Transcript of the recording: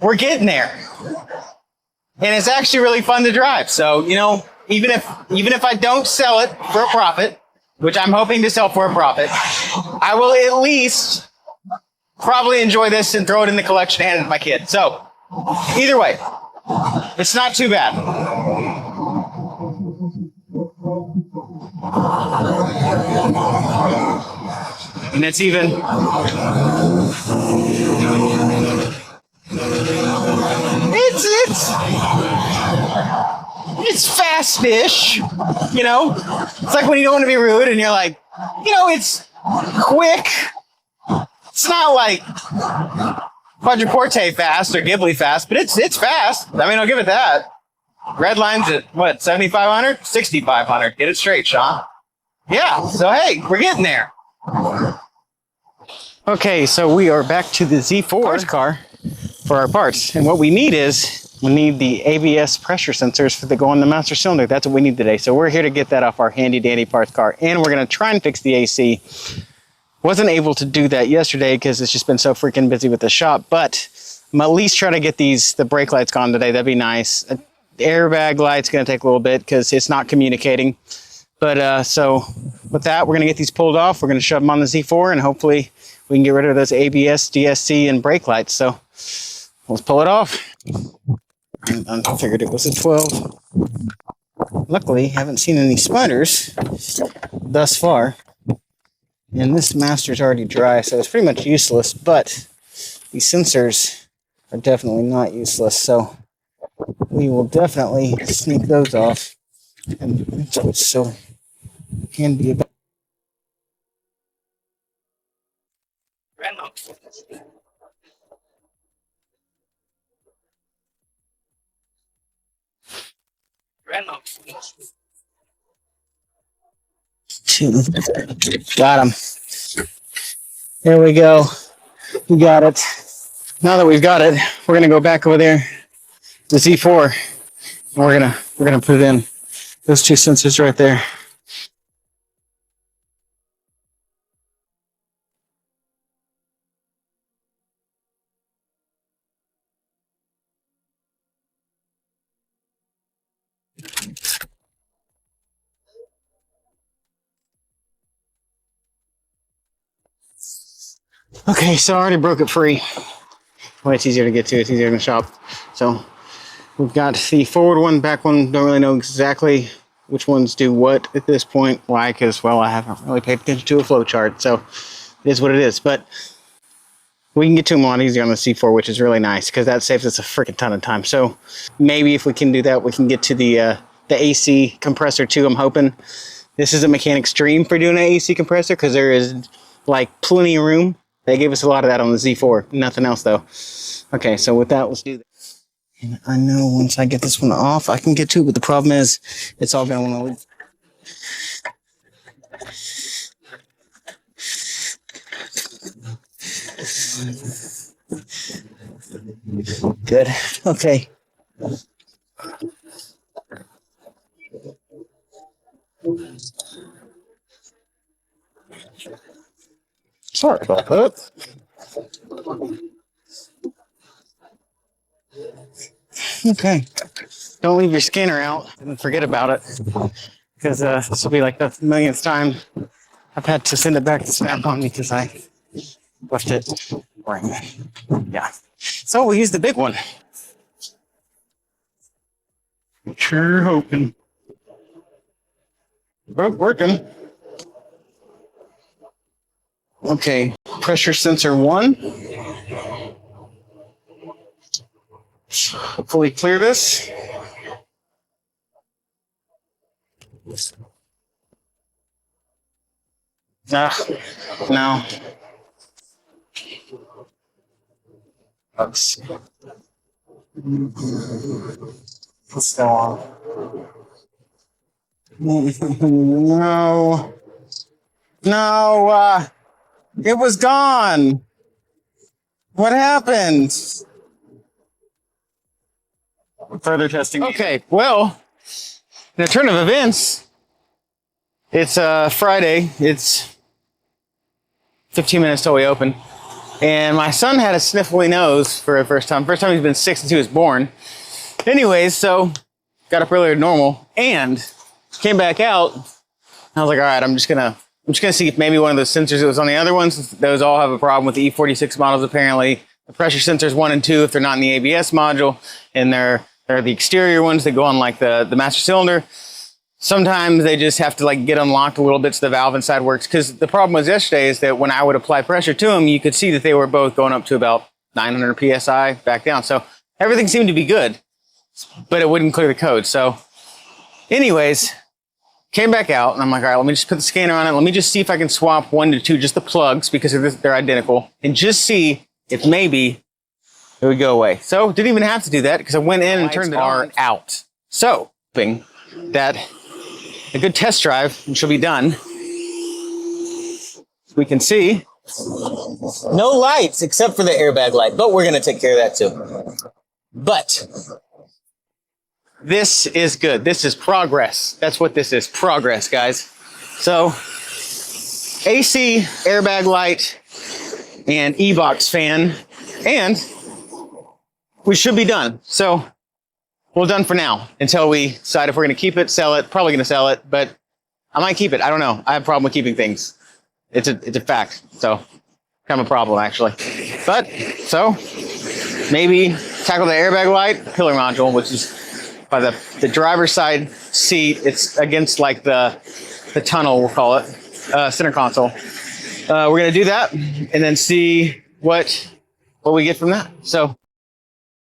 we're getting there. And it's actually really fun to drive. So, you know, even if I don't sell it for a profit, which I'm hoping to sell for a profit, I will at least probably enjoy this and throw it in the collection and hand it to my kid. So, either way, it's not too bad. And it's even... It's fast-ish, you know? It's like when you don't want to be rude and you're like, you know, it's quick. It's not like Quadriporte fast or Ghibli fast, but it's fast. I mean, I'll give it that. Red line's at, what, 7,500? 6,500. Get it straight, Sean. Yeah, so hey, we're getting there. Okay, so we are back to the Z4 car for our parts. And what we need is, we need the ABS pressure sensors for the go on the master cylinder. That's what we need today. So we're here to get that off our handy dandy parts car. And we're gonna try and fix the AC. Wasn't able to do that yesterday because it's just been so freaking busy with the shop, but I'm at least try to get the brake lights gone today. That'd be nice. The airbag light's gonna take a little bit because it's not communicating. But so with that, we're gonna get these pulled off. We're gonna shove them on the Z4 and hopefully we can get rid of those ABS, DSC, and brake lights. So let's pull it off. I figured it was a 12. Luckily, haven't seen any spiders thus far. And this master's already dry, so it's pretty much useless, but these sensors are definitely not useless. So we will definitely sneak those off. And that's what's so handy about Got him. There we go. We got it. Now that we've got it, we're gonna go back over there, the Z4. And we're gonna put in those two sensors right there. Okay, so I already broke it free. Well, it's easier to get to, it's easier in the shop. So we've got the forward one, back one, don't really know exactly which ones do what at this point. Why? Because, well, I haven't really paid attention to a flow chart, so it is what it is. But we can get to them a lot easier on the C4, which is really nice because that saves us a freaking ton of time. So maybe if we can do that, we can get to the AC compressor too, I'm hoping. This is a mechanic's dream for doing an AC compressor because there is like plenty of room. They gave us a lot of that on the Z4. Nothing else though. Okay, so with that, let's do that. And I know once I get this one off, I can get to it, but the problem is it's all going to want to leave. Good. Okay. Sorry about that. Okay. Don't leave your scanner out and forget about it. Because this will be like the millionth time I've had to send it back to Snap-on because I left it boring. Yeah. So we'll use the big one. Sure hoping. Both working. Okay, pressure sensor 1. Hopefully clear this. No. Oops. Let's go on. No. No, it was gone. What happened? Further testing. Okay, well, in a turn of events, it's Friday. It's 15 minutes till we open. And my son had a sniffly nose for the first time. First time he's been sick since he was born. Anyways, so got up earlier than normal and came back out. I was like, all right, I'm just gonna see if maybe one of those sensors that was on the other ones, those all have a problem with the E46 models apparently. The pressure sensors 1 and 2, if they're not in the ABS module, and they're the exterior ones that go on like the master cylinder. Sometimes they just have to like get unlocked a little bit so the valve inside works. Because the problem was yesterday is that when I would apply pressure to them, you could see that they were both going up to about 900 PSI back down. So everything seemed to be good, but it wouldn't clear the code. So anyways, came back out and I'm like, all right, let me just put the scanner on it. Let me just see if I can swap 1 to 2, just the plugs, because they're identical, and just see if maybe it would go away. So didn't even have to do that because I went in and turned it on out. So hoping that a good test drive should be done. We can see no lights except for the airbag light, but we're going to take care of that too. But this is good. This is progress. That's what this is. Progress, guys. So AC, airbag light, and E-box fan, and we should be done. So we're done for now until we decide if we're going to keep it, sell it. Probably going to sell it, but I might keep it. I don't know. I have a problem with keeping things. It's a fact. So kind of a problem actually. But so maybe tackle the airbag light, pillar module, which is by the driver's side seat. It's against like the tunnel, we'll call it, center console. We're going to do that and then see what we get from that. So